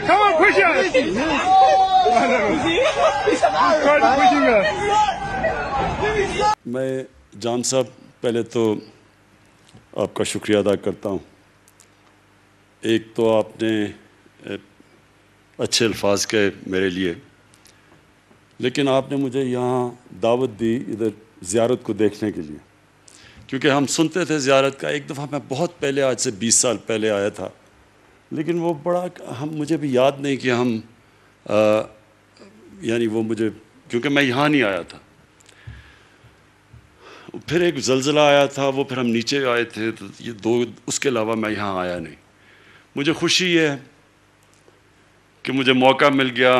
Come on, push it! Start pushing her. میں جان صاحب پہلے تو آپ کا شکریہ ادا کرتا ہوں. ایک تو آپ نے اچھے الفاظ کہے میرے لیے، لیکن آپ نے مجھے یہاں دعوت دی ادھر زیارت کو دیکھنے کے لیے، کیونکہ ہم سنتے تھے زیارت کا. ایک دفعہ میں بہت پہلے، آج سے 20 سال پہلے آیا تھا، لیکن وہ بڑا مجھے بھی یاد نہیں کہ ہم یعنی وہ مجھے، کیونکہ میں یہاں نہیں آیا تھا. پھر ایک زلزلہ آیا تھا، وہ پھر ہم نیچے آئے تھے، تو یہ دو، اس کے علاوہ میں یہاں آیا نہیں. مجھے خوشی ہے کہ مجھے موقع مل گیا.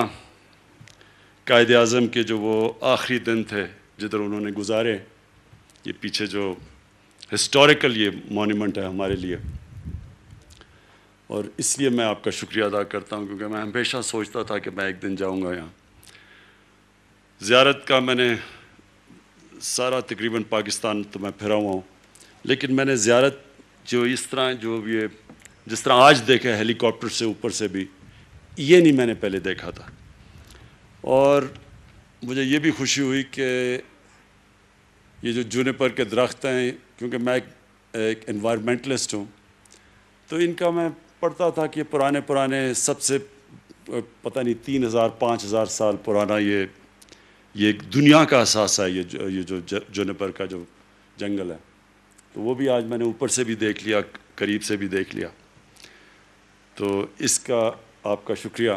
قائد اعظم کے جو وہ آخری دن تھے جدھر انہوں نے گزارے، یہ پیچھے جو ہسٹوریکل یہ مونیومنٹ ہے ہمارے لیے، اور اس لیے میں آپ کا شکریہ ادا کرتا ہوں، کیونکہ میں ہمیشہ سوچتا تھا کہ میں ایک دن جاؤں گا یہاں. زیارت کا میں نے سارا تقریباً پاکستان تو میں پھرا ہوا ہوں، لیکن میں نے زیارت جو اس طرح جس طرح آج دیکھا ہیلی کاپٹر سے اوپر سے بھی، یہ نہیں میں نے پہلے دیکھا تھا. اور مجھے یہ بھی خوشی ہوئی کہ یہ جو جونیپر کے درخت ہیں، کیونکہ میں ایک انوائرمنٹلسٹ ہوں، تو ان کا میں پڑھتا تھا کہ پرانے سب سے پتہ نہیں 3000 5000 سال پرانا یہ ایک دنیا کا اثاثہ ہے، یہ جو جونیپر کا جو جنگل ہے. تو وہ بھی آج میں نے اوپر سے بھی دیکھ لیا، قریب سے بھی دیکھ لیا. تو اس کا آپ کا شکریہ.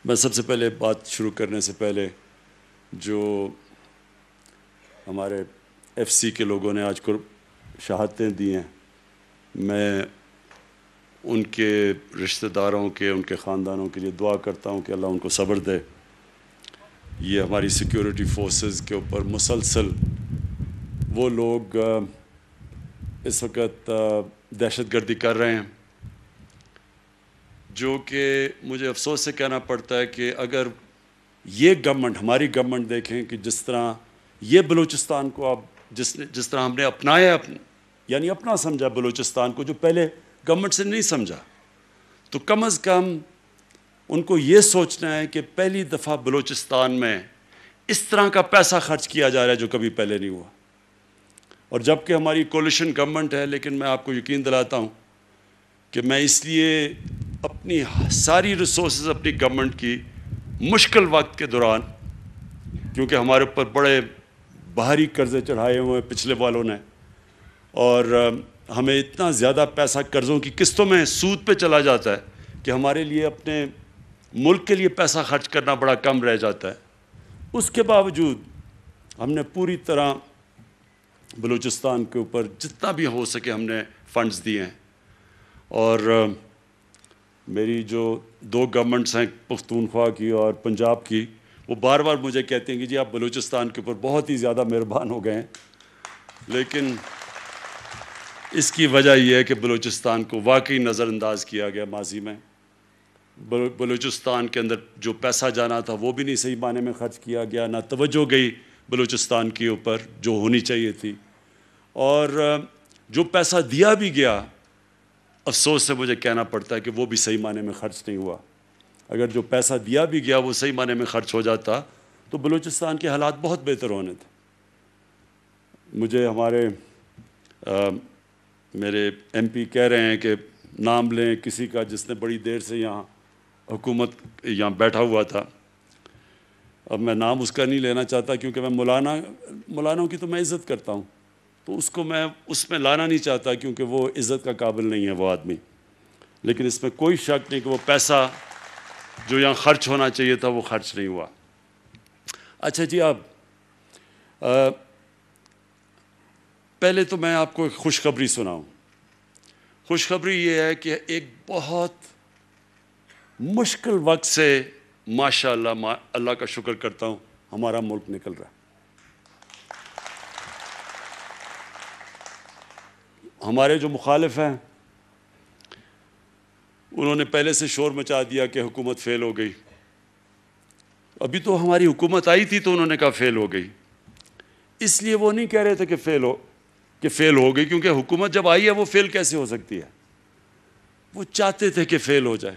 میں سب سے پہلے بات شروع کرنے سے پہلے جو ہمارے ایف سی کے لوگوں نے آج کو شہادتیں دی ہیں، میں ان کے رشتہ داروں کے، ان کے خاندانوں کے لیے دعا کرتا ہوں کہ اللہ ان کو صبر دے. یہ ہماری سیکیورٹی فورسز کے اوپر مسلسل وہ لوگ اس وقت دہشت گردی کر رہے ہیں، جو کہ مجھے افسوس سے کہنا پڑتا ہے کہ اگر یہ گورنمنٹ، ہماری گورنمنٹ دیکھیں کہ جس طرح یہ بلوچستان کو اب جس طرح ہم نے اپنایا، یعنی اپنا سمجھا بلوچستان کو، جو پہلے گورنمنٹ سے نہیں سمجھا، تو کم از کم ان کو یہ سوچنا ہے کہ پہلی دفعہ بلوچستان میں اس طرح کا پیسہ خرچ کیا جا رہا ہے جو کبھی پہلے نہیں ہوا. اور جب کہ ہماری کولیشن گورنمنٹ ہے، لیکن میں آپ کو یقین دلاتا ہوں کہ میں اس لیے اپنی ساری ریسورسز اپنی گورنمنٹ کی مشکل وقت کے دوران، کیونکہ ہمارے اوپر بڑے بھاری قرضے چڑھائے ہوئے ہیں پچھلے والوں نے، اور ہمیں اتنا زیادہ پیسہ قرضوں کی قسطوں میں سود پہ چلا جاتا ہے کہ ہمارے لیے اپنے ملک کے لیے پیسہ خرچ کرنا بڑا کم رہ جاتا ہے. اس کے باوجود ہم نے پوری طرح بلوچستان کے اوپر جتنا بھی ہو سکے ہم نے فنڈز دیے ہیں. اور میری جو 2 گورنمنٹس ہیں، پختونخوا کی اور پنجاب کی، وہ بار بار مجھے کہتے ہیں کہ جی آپ بلوچستان کے اوپر بہت ہی زیادہ مہربان ہو گئے ہیں. لیکن اس کی وجہ یہ ہے کہ بلوچستان کو واقعی نظر انداز کیا گیا ماضی میں. بلوچستان کے اندر جو پیسہ جانا تھا وہ بھی نہیں صحیح معنی میں خرچ کیا گیا، نہ توجہ گئی بلوچستان کے اوپر جو ہونی چاہیے تھی. اور جو پیسہ دیا بھی گیا، افسوس سے مجھے کہنا پڑتا ہے کہ وہ بھی صحیح معنی میں خرچ نہیں ہوا. اگر جو پیسہ دیا بھی گیا وہ صحیح معنی میں خرچ ہو جاتا تو بلوچستان کے حالات بہت بہتر ہونے تھے. مجھے میرے ایم پی کہہ رہے ہیں کہ نام لیں کسی کا جس نے بڑی دیر سے یہاں حکومت یہاں بیٹھا ہوا تھا. اب میں نام اس کا نہیں لینا چاہتا، کیونکہ میں مولانوں کی تو میں عزت کرتا ہوں، تو اس کو میں اس میں لانا نہیں چاہتا، کیونکہ وہ عزت کا قابل نہیں ہے وہ آدمی. لیکن اس میں کوئی شک نہیں کہ وہ پیسہ جو یہاں خرچ ہونا چاہیے تھا وہ خرچ نہیں ہوا. اچھا جی، اب پہلے تو میں آپ کو ایک خوشخبری سناؤں. خوشخبری یہ ہے کہ ایک بہت مشکل وقت سے ماشاءاللہ اللہ کا شکر کرتا ہوں ہمارا ملک نکل رہا ہے. ہمارے جو مخالف ہیں انہوں نے پہلے سے شور مچا دیا کہ حکومت فیل ہو گئی. ابھی تو ہماری حکومت آئی تھی تو انہوں نے کہا فیل ہو گئی. اس لیے وہ نہیں کہہ رہے تھے کہ فیل ہو گئی، کیونکہ حکومت جب آئی ہے وہ فیل کیسے ہو سکتی ہے. وہ چاہتے تھے کہ فیل ہو جائے.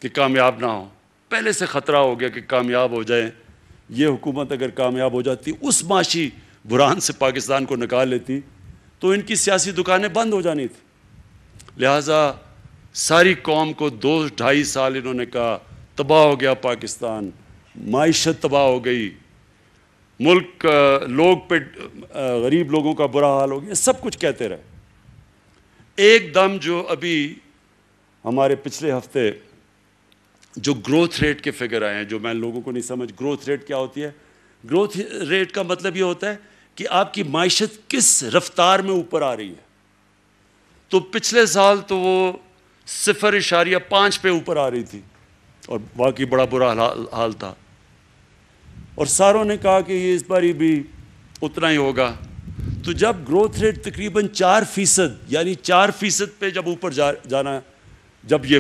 کہ کامیاب نہ ہو، پہلے سے خطرہ ہو گیا کہ کامیاب ہو جائیں. یہ حکومت اگر کامیاب ہو جاتی، اس معاشی بحران سے پاکستان کو نکال لیتی، تو ان کی سیاسی دکانیں بند ہو جانی تھی. لہٰذا ساری قوم کو 2-2.5 سال انہوں نے کہا تباہ ہو گیا پاکستان، معیشت تباہ ہو گئی، ملک لوگ پہ غریب لوگوں کا برا حال ہو گیا، سب کچھ کہتے رہے. ایک دم جو ابھی ہمارے پچھلے ہفتے جو گروتھ ریٹ کے فگر آئے ہیں، جو میں لوگوں کو نہیں سمجھ، گروتھ ریٹ کیا ہوتی ہے؟ گروتھ ریٹ کا مطلب یہ ہوتا ہے کہ آپ کی معیشت کس رفتار میں اوپر آ رہی ہے. تو پچھلے سال تو وہ 0.5 پہ اوپر آ رہی تھی اور واقعی بڑا برا حال تھا، اور ساروں نے کہا کہ یہ اس بار بھی اتنا ہی ہوگا. تو جب گروتھ ریٹ تقریباً 4%، یعنی 4% پہ جب اوپر جانا، جب یہ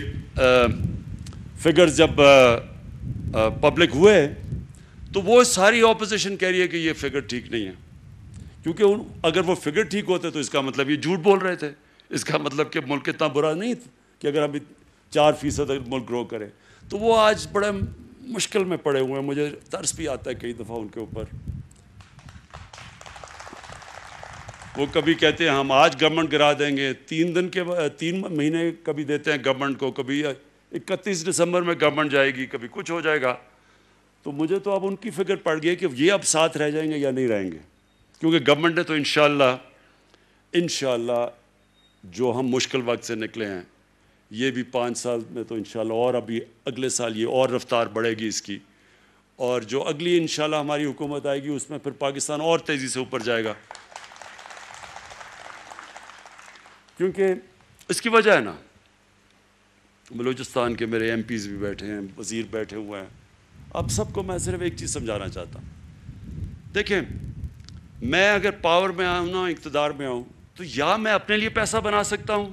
فگرز جب پبلک ہوئے، تو وہ ساری اپوزیشن کہہ رہی ہے کہ یہ فگر ٹھیک نہیں ہے، کیونکہ اگر وہ فگر ٹھیک ہوتے تو اس کا مطلب یہ جھوٹ بول رہے تھے. اس کا مطلب کہ ملک اتنا برا نہیں تھا کہ اگر ہم 4% ملک گرو کریں. تو وہ آج بڑے مشکل میں پڑے ہوئے ہیں. مجھے ترس بھی آتا ہے کئی دفعہ ان کے اوپر. وہ کبھی کہتے ہیں ہم آج گورنمنٹ گرا دیں گے، 3 مہینے کبھی دیتے ہیں گورنمنٹ کو، کبھی 31 دسمبر میں گورنمنٹ جائے گی، کبھی کچھ ہو جائے گا. تو مجھے تو اب ان کی فکر پڑ گئی کہ یہ اب ساتھ رہ جائیں گے یا نہیں رہیں گے، کیونکہ گورنمنٹ نے تو انشاءاللہ جو ہم مشکل وقت سے نکلے ہیں، یہ بھی 5 سال میں تو انشاءاللہ، اور ابھی اگلے سال یہ اور رفتار بڑھے گی اس کی، اور جو اگلی انشاءاللہ ہماری حکومت آئے گی اس میں پھر پاکستان اور تیزی سے اوپر جائے گا. کیونکہ اس کی وجہ ہے نا، بلوچستان کے میرے MPs بھی بیٹھے ہیں، وزیر بیٹھے ہوئے ہیں. اب سب کو میں صرف ایک چیز سمجھانا چاہتا ہوں. دیکھیں، میں اگر پاور میں آؤں نا، اقتدار میں آؤں، تو یا میں اپنے لیے پیسہ بنا سکتا ہوں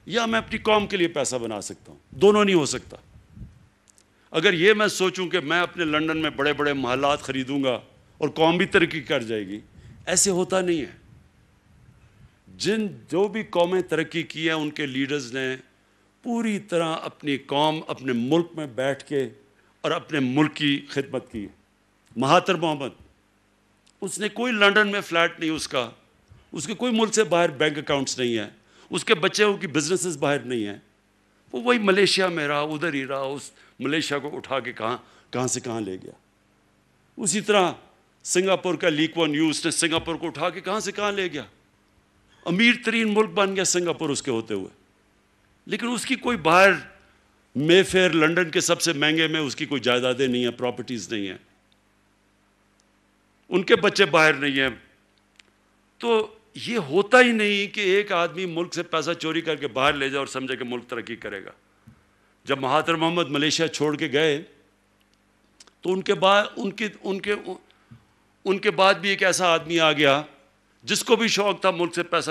یا میں اپنی قوم کے لیے پیسہ بنا سکتا ہوں. دونوں نہیں ہو سکتا. اگر یہ میں سوچوں کہ میں اپنے لنڈن میں بڑے بڑے محلات خریدوں گا اور قوم بھی ترقی کر جائے گی، ایسے ہوتا نہیں ہے. جو بھی قومیں ترقی کی ہیں، ان کے لیڈرز نے پوری طرح اپنی قوم، اپنے ملک میں بیٹھ کے اور اپنے ملک کی خدمت کی. مہاتر محمد، اس نے کوئی لنڈن میں فلیٹ نہیں اس کے کوئی ملک سے باہر بینک اکاؤنٹس نہیں ہیں، اس کے بچوں کی بزنسز باہر نہیں ہیں. وہ وہی ملیشیا میں رہا، ادھر ہی رہا، اس ملیشیا کو اٹھا کے کہاں سے کہاں لے گیا. اسی طرح سنگاپور کا لی کوان یو، اس نے سنگاپور کو اٹھا کے کہاں سے کہاں لے گیا. امیر ترین ملک بن گیا سنگاپور اس کے ہوتے ہوئے، لیکن اس کی کوئی باہر مے فیئر لنڈن کے سب سے مہنگے میں اس کی کوئی جائیدادیں نہیں ہیں، پراپرٹیز نہیں ہیں، ان کے بچے باہر نہیں ہیں. تو یہ ہوتا ہی نہیں کہ ایک آدمی ملک سے پیسہ چوری کر کے باہر لے جائے اور سمجھے کہ ملک ترقی کرے گا. جب مہاتر محمد ملیشیا چھوڑ کے گئے تو ان کے بعد بھی ایک ایسا آدمی آ گیا جس کو بھی شوق تھا ملک سے پیسہ